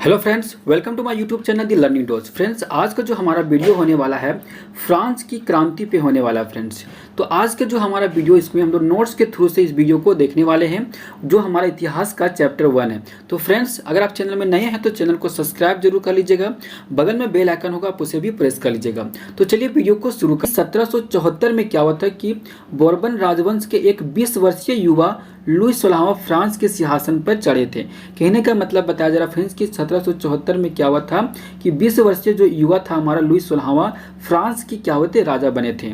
Hello friends, welcome to my YouTube channel the learning dose. Friends, आज का जो हमारा वीडियो होने वाला है फ्रांस की क्रांति पे होने वाला है। फ्रेंड्स, तो आज का जो हमारा वीडियो, इसमें हम लोग नोट्स के थ्रू से इस वीडियो को देखने वाले हैं, जो हमारा इतिहास का चैप्टर 1 है। तो फ्रेंड्स, अगर आप चैनल में नए हैं तो चैनल को सब्सक्राइब जरूर कर लीजिएगा, बगल में बेल आइकन होगा, आप उसे भी प्रेस कर लीजिएगा। तो चलिए वीडियो को शुरू कर। 1774 में क्या हुआ था कि बोर्बन राजवंश के एक 20 वर्षीय युवा लुई 16वां फ्रांस के सिंहासन पर चढ़े थे। कहने का मतलब बताया जा रहा फ्रेंड्स कि 1774 में क्या हुआ था कि 20 वर्षीय जो युवा था हमारा लुई 16वां, फ्रांस की क्या हुए थे, राजा बने थे।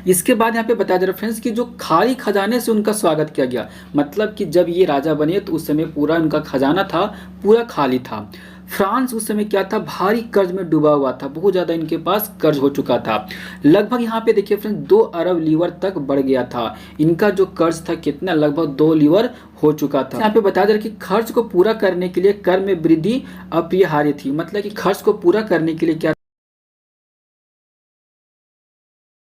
इसके बाद यहाँ पे बताया जा रहा फ्रेंड्स कि जो खाली खजाने से उनका स्वागत किया गया, मतलब कि जब ये राजा बने तो उस समय पूरा उनका खजाना था पूरा खाली था। फ्रांस उस समय क्या था, भारी कर्ज में डूबा हुआ था, बहुत ज्यादा इनके पास कर्ज हो चुका था। लगभग यहाँ पे देखिए फ्रेंड्स 2 अरब लीवर तक बढ़ गया था इनका जो कर्ज था, कितना, लगभग 2 लीवर हो चुका था। यहाँ पे बताया जा रहा कि खर्च को पूरा करने के लिए कर में वृद्धि अपरिहार्य थी, मतलब कि खर्च को पूरा करने के लिए क्या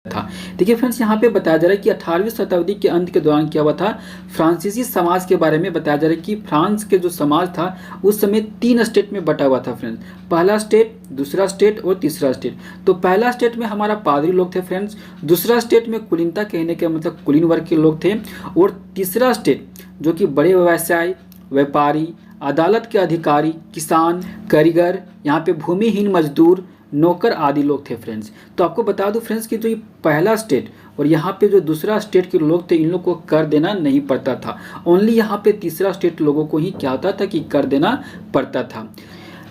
था। देखिए फ्रेंड्स, यहाँ पे बताया जा रहा है कि 18वीं शताब्दी के अंत के दौरान क्या हुआ था, फ्रांसीसी समाज के बारे में बताया जा रहा है कि फ्रांस के जो समाज था उस समय 3 स्टेट में बटा हुआ था फ्रेंड्स। पहला स्टेट, दूसरा स्टेट और तीसरा स्टेट। तो पहला स्टेट में हमारा पादरी लोग थे फ्रेंड्स, दूसरा स्टेट में कुलीनता, कहने के मतलब कुलीन वर्ग के लोग थे, और तीसरा स्टेट जो कि बड़े व्यवसायी, व्यापारी, अदालत के अधिकारी, किसान, कारीगर, यहाँ पे भूमिहीन मजदूर, नौकर आदि लोग थे फ्रेंड्स। तो आपको बता दूं फ्रेंड्स कि जो ये पहला स्टेट और यहाँ पे जो दूसरा स्टेट के लोग थे, इन लोग को कर देना नहीं पड़ता था। ओनली यहाँ पे तीसरा स्टेट लोगों को ही क्या होता था कि कर देना पड़ता था।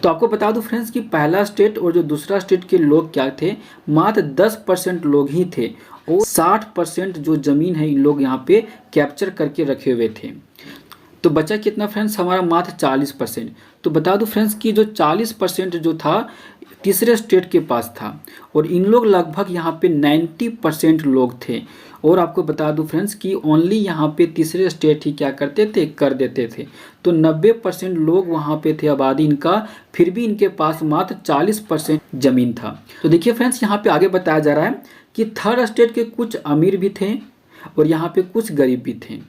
तो आपको बता दूं फ्रेंड्स कि पहला स्टेट और जो दूसरा स्टेट के लोग क्या थे, मात्र 10% लोग ही थे, और 60% जो जमीन है इन लोग यहाँ पे कैप्चर करके रखे हुए थे। तो बचा कितना फ्रेंड्स, हमारा मात्र 40%। तो बता दूं फ्रेंड्स कि जो 40% जो था तीसरे स्टेट के पास था, और इन लोग लगभग यहाँ पे 90% लोग थे। और आपको बता दूं फ्रेंड्स कि ओनली यहाँ पे तीसरे स्टेट ही क्या करते थे, कर देते थे। तो 90% लोग वहाँ पे थे आबादी इनका, फिर भी इनके पास मात्र 40% जमीन था। तो देखिए फ्रेंड्स, यहाँ पे आगे बताया जा रहा है कि थर्ड स्टेट के कुछ अमीर भी थे और यहाँ पे कुछ गरीब भी थे।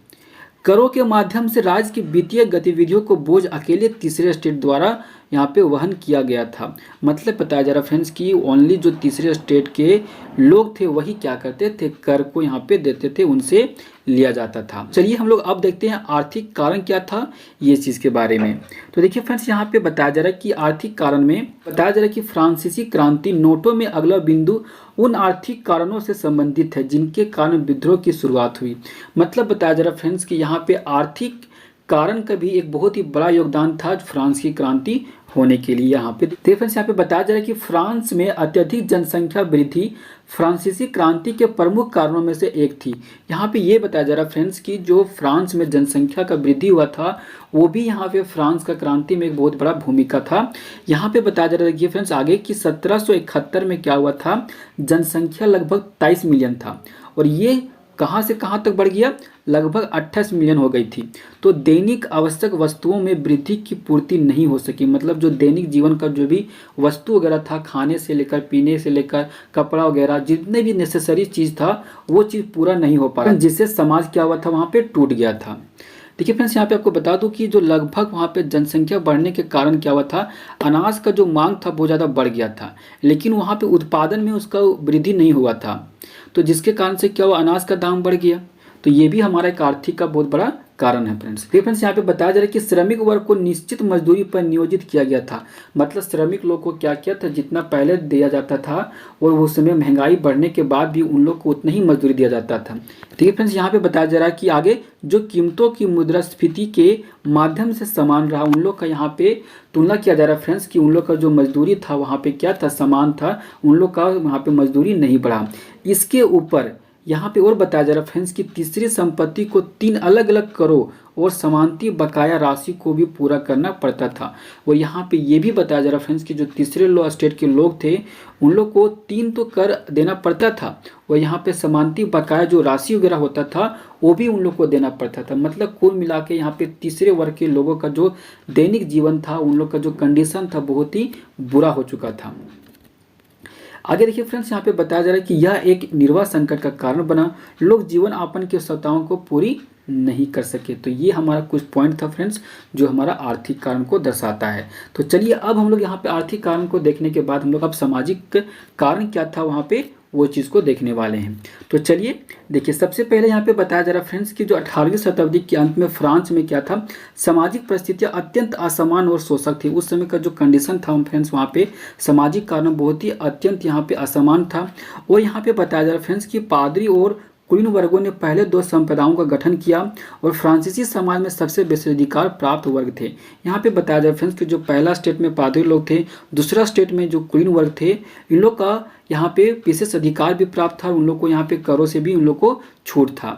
करों के माध्यम से राज्य की वित्तीय गतिविधियों को बोझ अकेले तीसरे स्टेट द्वारा यहाँ पे वहन किया गया था। मतलब बताया जा रहा फ्रेंड्स कि ओनली जो तीसरे स्टेट के लोग थे वही क्या करते थे, कर को यहाँ पे देते थे, उनसे लिया जाता था। चलिए हम लोग अब देखते हैं आर्थिक कारण क्या था ये चीज़ के बारे में। तो देखिए फ्रेंड्स, यहाँ पे बताया जा रहा है कि आर्थिक कारण में बताया जा रहा है कि फ्रांसीसी क्रांति नोटों में अगला बिंदु उन आर्थिक कारणों से संबंधित है जिनके कारण विद्रोह की शुरुआत हुई। मतलब बताया जा रहा है फ्रेंड्स कि यहाँ पे आर्थिक कारण का भी एक बहुत ही बड़ा योगदान था फ्रांस की क्रांति होने के लिए। यहाँ पे देखिए फ्रेंड्स, यहाँ पे बताया जा रहा है कि फ्रांस में अत्यधिक जनसंख्या वृद्धि फ्रांसीसी क्रांति के प्रमुख कारणों में से एक थी। यहाँ पे ये बताया जा रहा है फ्रेंड्स कि जो फ्रांस में जनसंख्या का वृद्धि हुआ था वो भी यहाँ पे फ्रांस का क्रांति में एक बहुत बड़ा भूमिका था। यहाँ पे बताया जा रहा है फ्रेंड्स आगे कि 1771 में क्या हुआ था, जनसंख्या लगभग 23 मिलियन था, और ये कहाँ से कहाँ तक बढ़ गया, लगभग 28 मिलियन हो गई थी। तो दैनिक आवश्यक वस्तुओं में वृद्धि की पूर्ति नहीं हो सकी, मतलब जो दैनिक जीवन का जो भी वस्तु वगैरह था, खाने से लेकर पीने से लेकर कपड़ा वगैरह, जितने भी नेसेसरी चीज़ था वो चीज़ पूरा नहीं हो पा रहा, जिससे समाज क्या हुआ था, वहाँ पे टूट गया था। देखिए फ्रेंड्स, यहाँ पे आपको बता दूं कि जो लगभग वहाँ पे जनसंख्या बढ़ने के कारण क्या हुआ था, अनाज का जो मांग था बहुत ज़्यादा बढ़ गया था, लेकिन वहाँ पे उत्पादन में उसका वृद्धि नहीं हुआ था। तो जिसके कारण से क्या हुआ, अनाज का दाम बढ़ गया। तो ये भी हमारा एक आर्थिक का बहुत बड़ा कारण है फ्रेंड्स। फ्रेंड्स, यहाँ पे बताया जा रहा है कि श्रमिक वर्ग को निश्चित मजदूरी पर नियोजित किया गया था। मतलब श्रमिक लोग को क्या किया था, जितना पहले दिया जाता था और उस समय महंगाई बढ़ने के बाद भी उन लोग को उतना ही मजदूरी दिया जाता था। ठीक है फ्रेंड्स, यहाँ पे बताया जा रहा है कि आगे जो कीमतों की मुद्रास्फीति के माध्यम से समान रहा, उन लोग का यहाँ पे तुलना किया जा रहा है फ्रेंड्स कि उन लोग का जो मजदूरी था वहाँ पे क्या था, समान था, उन लोग का वहाँ पे मजदूरी नहीं बढ़ा। इसके ऊपर यहाँ पे और बताया जा रहा है फ्रेंड्स कि तीसरी संपत्ति को 3 अलग अलग करों और समांती बकाया राशि को भी पूरा करना पड़ता था। और यहाँ पे ये भी बताया जा रहा है फ्रेंड्स कि जो तीसरे स्टेट के लोग थे उन लोग को 3 तो कर देना पड़ता था, और यहाँ पे समांती बकाया जो राशि वगैरह होता था वो भी उन लोग को देना पड़ता था। मतलब कुल मिला के यहाँ पे तीसरे वर्ग के लोगों का जो दैनिक जीवन था, उन लोग का जो कंडीशन था बहुत ही बुरा हो चुका था। आगे देखिए फ्रेंड्स, यहाँ पे बताया जा रहा है कि यह एक निर्वाह संकट का कारण बना, लोग जीवन यापन की आवश्यकताओं को पूरी नहीं कर सके। तो ये हमारा कुछ पॉइंट था फ्रेंड्स जो हमारा आर्थिक कारण को दर्शाता है। तो चलिए अब हम लोग यहाँ पे आर्थिक कारण को देखने के बाद हम लोग अब सामाजिक कारण क्या था वहाँ पे वो चीज़ को देखने वाले हैं। तो चलिए देखिए, सबसे पहले यहाँ पे बताया जा रहा है फ्रेंड्स कि जो 18वीं शताब्दी के अंत में फ्रांस में क्या था, सामाजिक परिस्थितियाँ अत्यंत असमान और शोषक थी। उस समय का जो कंडीशन था फ्रेंड्स वहाँ पे सामाजिक कारण बहुत ही अत्यंत यहाँ पे असमान था। और यहाँ पे बताया जा रहा है फ्रेंड्स कि पादरी और कुलीन वर्गों ने पहले दो संप्रदायों का गठन किया और फ्रांसीसी समाज में सबसे विशेषाधिकार प्राप्त वर्ग थे। यहाँ पे बताया जाए फ्रेंड्स कि जो पहला स्टेट में पादरी लोग थे, दूसरा स्टेट में जो कुलीन वर्ग थे, इन लोग का यहाँ पे विशेष अधिकार भी प्राप्त था। उन लोग को यहाँ पे करों से भी उन लोग को छूट था।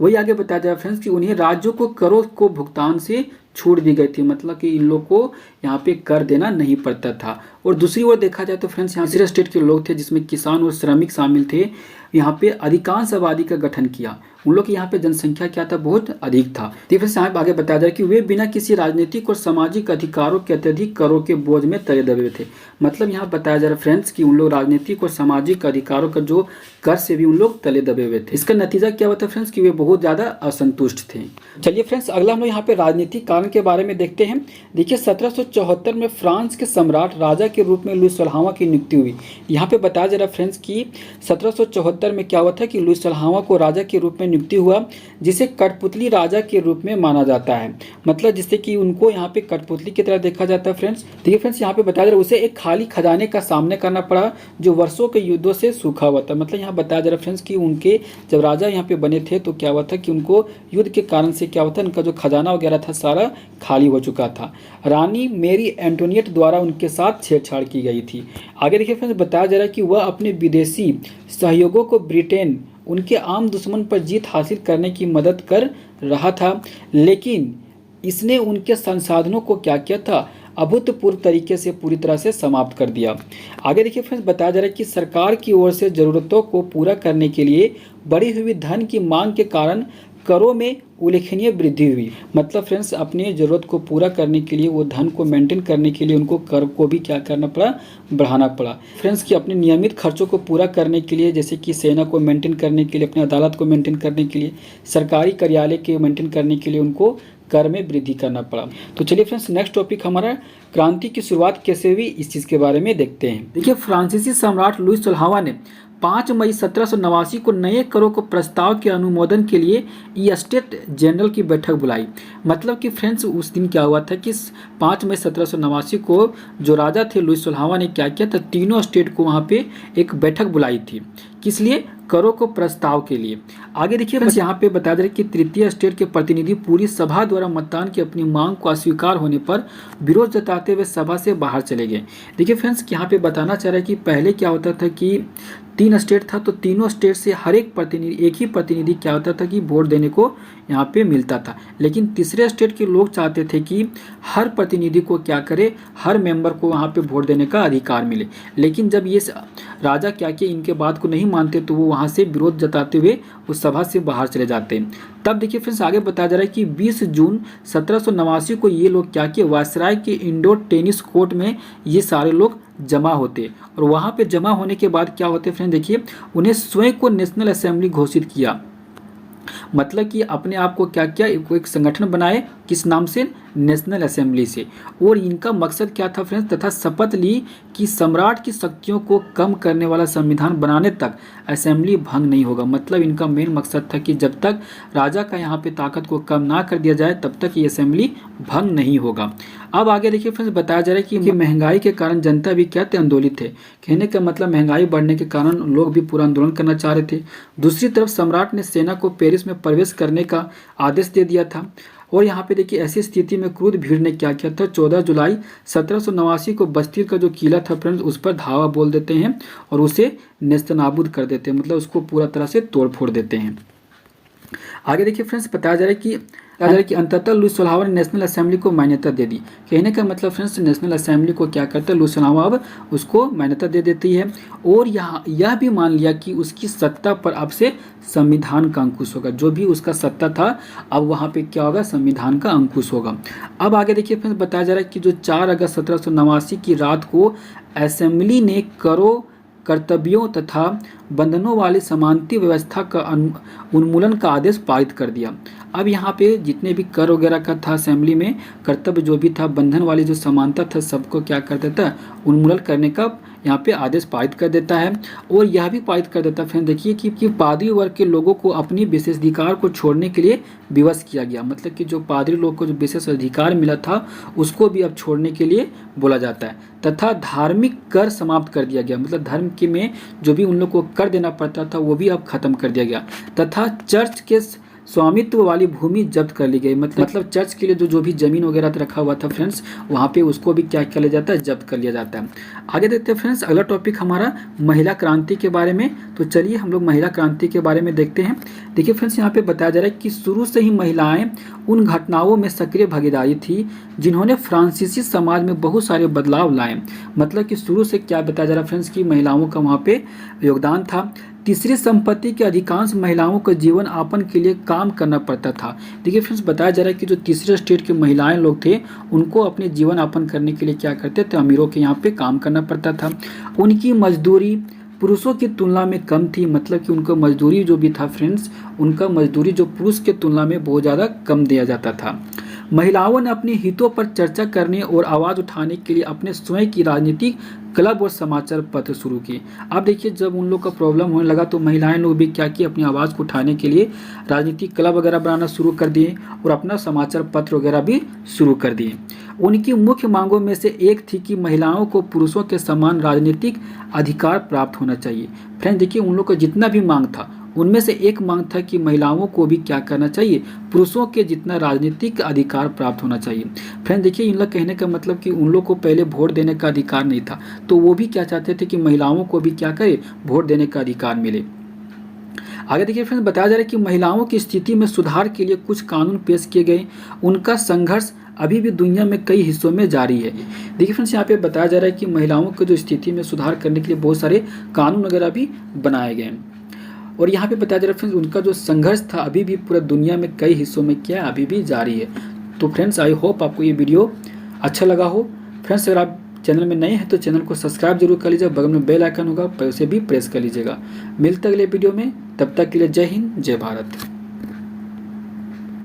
वही आगे बताया जाए फ्रेंड्स कि उन्हें राज्यों को करों को भुगतान से छूट दी गई थी, मतलब कि इन लोग को यहाँ पे कर देना नहीं पड़ता था। और दूसरी ओर देखा जाए तो फ्रेंड्स यहाँ तीसरे स्टेट के लोग थे जिसमें किसान और श्रमिक शामिल थे। यहाँ पे अधिकांश आबादी का गठन किया। उन लोग की यहाँ पे जनसंख्या क्या था, बहुत अधिक था। तो फ्रेंड्स यहाँ आगे बताया जाए कि वे बिना किसी राजनीतिक और सामाजिक अधिकारों के अत्यधिक करों के बोझ में तले दबे थे। मतलब यहाँ बताया जा रहा है फ्रेंड्स कि उन लोग राजनीतिक और सामाजिक अधिकारों का जो कर से भी उन लोग तले दबे हुए थे। इसका नतीजा क्या होता है फ्रेंड्स कि वे बहुत ज़्यादा असंतुष्ट थे। चलिए फ्रेंड्स अगला हम लोग यहाँ पे राजनीतिक कारण के बारे में देखते हैं। देखिए 1774 में फ्रांस के सम्राट राजा के रूप में लुई 16वां की नियुक्ति हुई। यहाँ पे बताया जा रहा है फ्रेंड्स कि 1774 में क्या हुआ था कि लुई 16वां को राजा के रूप में नियुक्ति हुआ, जिसे कठपुतली राजा के रूप में माना जाता है। मतलब जिससे कि उनको यहाँ पे कठपुतली की तरह देखा जाता है फ्रेंड्स। देखिए फ्रेंड्स यहाँ पे बताया जा रहा है उसे एक खाली खजाने का सामना करना पड़ा जो वर्षों के युद्धों से सूखा हुआ था। मतलब यहाँ बताया जा रहा है फ्रेंड्स कि उनके जब राजा यहाँ पे बने थे तो क्या हुआ था कि उनको युद्ध के कारण से क्या हुआ था, उनका जो खजाना वगैरह था सारा खाली हो चुका था। रानी मेरी एंटोनियट द्वारा उनके साथ छेड़छाड़ की गई थी। आगे देखिए फ्रेंड्स बताया जा रहा है कि वह अपने विदेशी सहयोगों को ब्रिटेन उनके आम दुश्मन पर जीत हासिल करने की मदद कर रहा था, लेकिन इसने उनके संसाधनों को क्या किया था, अभूतपूर्व तरीके से पूरी तरह से समाप्त कर दिया। आगे देखिए फ्रेंड्स बताया जा रहा है कि सरकार की ओर से ज़रूरतों को पूरा करने के लिए बढ़ी हुई धन की मांग के कारण करों में उल्लेखनीय वृद्धि हुई। मतलब फ्रेंड्स अपनी ज़रूरत को पूरा करने के लिए, वो धन को मेंटेन करने के लिए उनको कर को भी क्या करना पड़ा, बढ़ाना पड़ा। फ्रेंड्स कि अपने नियमित खर्चों को पूरा करने के लिए, जैसे कि सेना को मेंटेन करने के लिए, अपने अदालत को मेंटेन करने के लिए, सरकारी कार्यालय के मेंटेन करने के लिए उनको कर में वृद्धि करना पड़ा। तो चलिए फ्रेंड्स नेक्स्ट टॉपिक हमारा क्रांति की शुरुआत कैसे हुई इस चीज़ के बारे में देखते हैं। देखिए फ्रांसीसी सम्राट लुई 16वां ने 5 मई 1789 को नए करों को प्रस्ताव के अनुमोदन के लिए स्टेट जनरल की बैठक बुलाई। मतलब कि फ्रेंड्स उस दिन क्या हुआ था कि 5 मई 1789 को जो राजा थे लुई 16वां ने क्या किया था, तीनों स्टेट को वहाँ पे एक बैठक बुलाई थी। किस लिए, करों को प्रस्ताव के लिए। आगे देखिए बस यहाँ पे बता दें कि तृतीय स्टेट के प्रतिनिधि पूरी सभा द्वारा मतदान की अपनी मांग को अस्वीकार होने पर विरोध जताते हुए सभा से बाहर चले गए। देखिए फ्रेंड्स यहाँ पे बताना चाह रहा है कि पहले क्या होता था कि 3 स्टेट था, तो तीनों स्टेट से हर एक प्रतिनिधि, एक ही प्रतिनिधि क्या होता था कि वोट देने को यहाँ पे मिलता था। लेकिन तीसरे स्टेट के लोग चाहते थे कि हर प्रतिनिधि को क्या करे, हर मेंबर को वहाँ पे वोट देने का अधिकार मिले। लेकिन जब ये राजा क्या किए, इनके बात को नहीं मानते तो वो वहाँ से विरोध जताते हुए उस सभा से बाहर चले जाते हैं। तब देखिए फ्रेंड्स आगे बताया जा रहा है कि 20 जून 1789 को ये लोग क्या किए, वायसराय के इंडोर टेनिस कोर्ट में ये सारे लोग जमा होते और वहाँ पे जमा होने के बाद क्या होते फ्रेंड, देखिए उन्हें स्वयं को नेशनल असेंबली घोषित किया। मतलब कि अपने आप को क्या किया, एक संगठन बनाए, किस नाम से, नेशनल असेंबली से। और इनका मकसद क्या था फ्रेंड्स, तथा शपथ ली कि सम्राट की शक्तियों को कम करने वाला संविधान बनाने तक असेंबली भंग नहीं होगा। मतलब इनका मेन मकसद था कि जब तक राजा का यहाँ पे ताकत को कम ना कर दिया जाए तब तक ये असेंबली भंग नहीं होगा। अब आगे देखिए फ्रेंड्स बताया जा रहा है कि महंगाई के कारण जनता भी क्या थे, आंदोलित थे। कहने का मतलब महंगाई बढ़ने के कारण लोग भी पूरा आंदोलन करना चाह रहे थे। दूसरी तरफ सम्राट ने सेना को पेरिस में प्रवेश करने का आदेश दे दिया था। और यहाँ पे देखिए ऐसी स्थिति में क्रुद्ध भीड़ ने क्या किया था, 14 जुलाई 1789 को बस्ती का जो किला था फ्रेंड्स उस पर धावा बोल देते हैं और उसे नेस्तनाबूद कर देते हैं। मतलब उसको पूरा तरह से तोड़ फोड़ देते हैं। आगे देखिए फ्रेंड्स बताया जा रहा है कि अंततः लुई 16वां ने नेशनल असेंबली को मान्यता दे दी। कहने का मतलब फ्रेंड्स नेशनल असेंबली को क्या करता है, लुई 16वां अब उसको मान्यता दे देती है। और यह भी मान लिया कि उसकी सत्ता पर अब से संविधान का अंकुश होगा। जो भी उसका सत्ता था अब वहाँ पे क्या होगा, संविधान का अंकुश होगा। अब आगे देखिए फ्रेंड्स बताया जा रहा है कि जो 4 अगस्त 1789 की रात को असेंबली ने करों, कर्तव्यों तथा बंधनों वाली समानती व्यवस्था का उन्मूलन का आदेश पारित कर दिया। अब यहाँ पे जितने भी कर वगैरह का था असेंबली में कर्तव्य जो भी था, बंधन वाली जो समानता था, सबको क्या कर देता है, उन्मूलन करने का यहाँ पे आदेश पारित कर देता है। और यह भी पारित कर देता है फ्रेंड देखिए कि पादरी वर्ग के लोगों को अपनी विशेषाधिकार को छोड़ने के लिए विवश किया गया। मतलब कि जो पादरी लोग को जो विशेष अधिकार मिला था उसको भी अब छोड़ने के लिए बोला जाता है। तथा धार्मिक कर समाप्त कर दिया गया, मतलब धर्म के में जो भी उन लोग को कर देना पड़ता था वो भी अब खत्म कर दिया गया। तथा चर्च के स्वामित्व वाली भूमि जब्त कर ली गई। मतलब चर्च के लिए जो भी जमीन वगैरह रखा हुआ था फ्रेंड्स, वहाँ पे उसको भी क्या कर लिया जाता है, जब्त कर लिया जाता है। आगे देखते हैं फ्रेंड्स, अगला टॉपिक हमारा महिला क्रांति के बारे में। तो चलिए हम लोग महिला क्रांति के बारे में देखते हैं। देखिए फ्रेंड्स, यहाँ पे बताया जा रहा है कि शुरू से ही महिलाएं उन घटनाओं में सक्रिय भागीदारी थी जिन्होंने फ्रांसीसी समाज में बहुत सारे बदलाव लाए। मतलब कि शुरू से क्या बताया जा रहा है फ्रेंड्स कि महिलाओं का वहाँ पे योगदान था। तीसरी संपत्ति के अधिकांश महिलाओं को जीवन यापन के लिए काम करना पड़ता था। देखिए फ्रेंड्स, बताया जा रहा है कि जो तीसरे स्टेट के महिलाएं लोग थे उनको अपने जीवन यापन करने के लिए क्या करते थे, अमीरों के यहाँ पे काम करना पड़ता था। उनकी मजदूरी पुरुषों की तुलना में कम थी। मतलब कि उनका मजदूरी जो भी था फ्रेंड्स, उनका मजदूरी जो पुरुष के तुलना में बहुत ज़्यादा कम दिया जाता था। महिलाओं ने अपने हितों पर चर्चा करने और आवाज़ उठाने के लिए अपने स्वयं की राजनीतिक क्लब और समाचार पत्र शुरू किए। अब देखिए, जब उन लोग का प्रॉब्लम होने लगा तो महिलाएं लोग भी क्या किए, अपनी आवाज़ को उठाने के लिए राजनीतिक क्लब वगैरह बनाना शुरू कर दिए और अपना समाचार पत्र वगैरह भी शुरू कर दिए। उनकी मुख्य मांगों में से एक थी कि महिलाओं को पुरुषों के समान राजनीतिक अधिकार प्राप्त होना चाहिए। फ्रेंड देखिए, उन लोग का जितना भी मांग था उनमें से एक मांग था कि महिलाओं को भी क्या करना चाहिए, पुरुषों के जितना राजनीतिक अधिकार प्राप्त होना चाहिए। फ्रेंड देखिए, इन लोग कहने का मतलब कि उन लोग को पहले वोट देने का अधिकार नहीं था, तो वो भी क्या चाहते थे कि महिलाओं को भी क्या करे, वोट देने का अधिकार मिले। आगे देखिए फ्रेंड्स, बताया जा रहा है कि महिलाओं की स्थिति में सुधार के लिए कुछ कानून पेश किए गए। उनका संघर्ष अभी भी दुनिया में कई हिस्सों में जारी है। देखिए फ्रेंड्स, यहाँ पे बताया जा रहा है कि महिलाओं की जो स्थिति में सुधार करने के लिए बहुत सारे कानून वगैरह भी बनाए गए हैं। और यहाँ पे बताया जा रहा है फ्रेंड्स, उनका जो संघर्ष था अभी भी पूरा दुनिया में कई हिस्सों में क्या अभी भी जारी है। तो फ्रेंड्स, आई होप आपको ये वीडियो अच्छा लगा हो। फ्रेंड्स, अगर आप चैनल में नए हैं तो चैनल को सब्सक्राइब जरूर कर लीजिएगा, बगल में बेल आइकन होगा उसे भी प्रेस कर लीजिएगा। मिलते अगले वीडियो में, तब तक के लिए जय हिंद, जय भारत।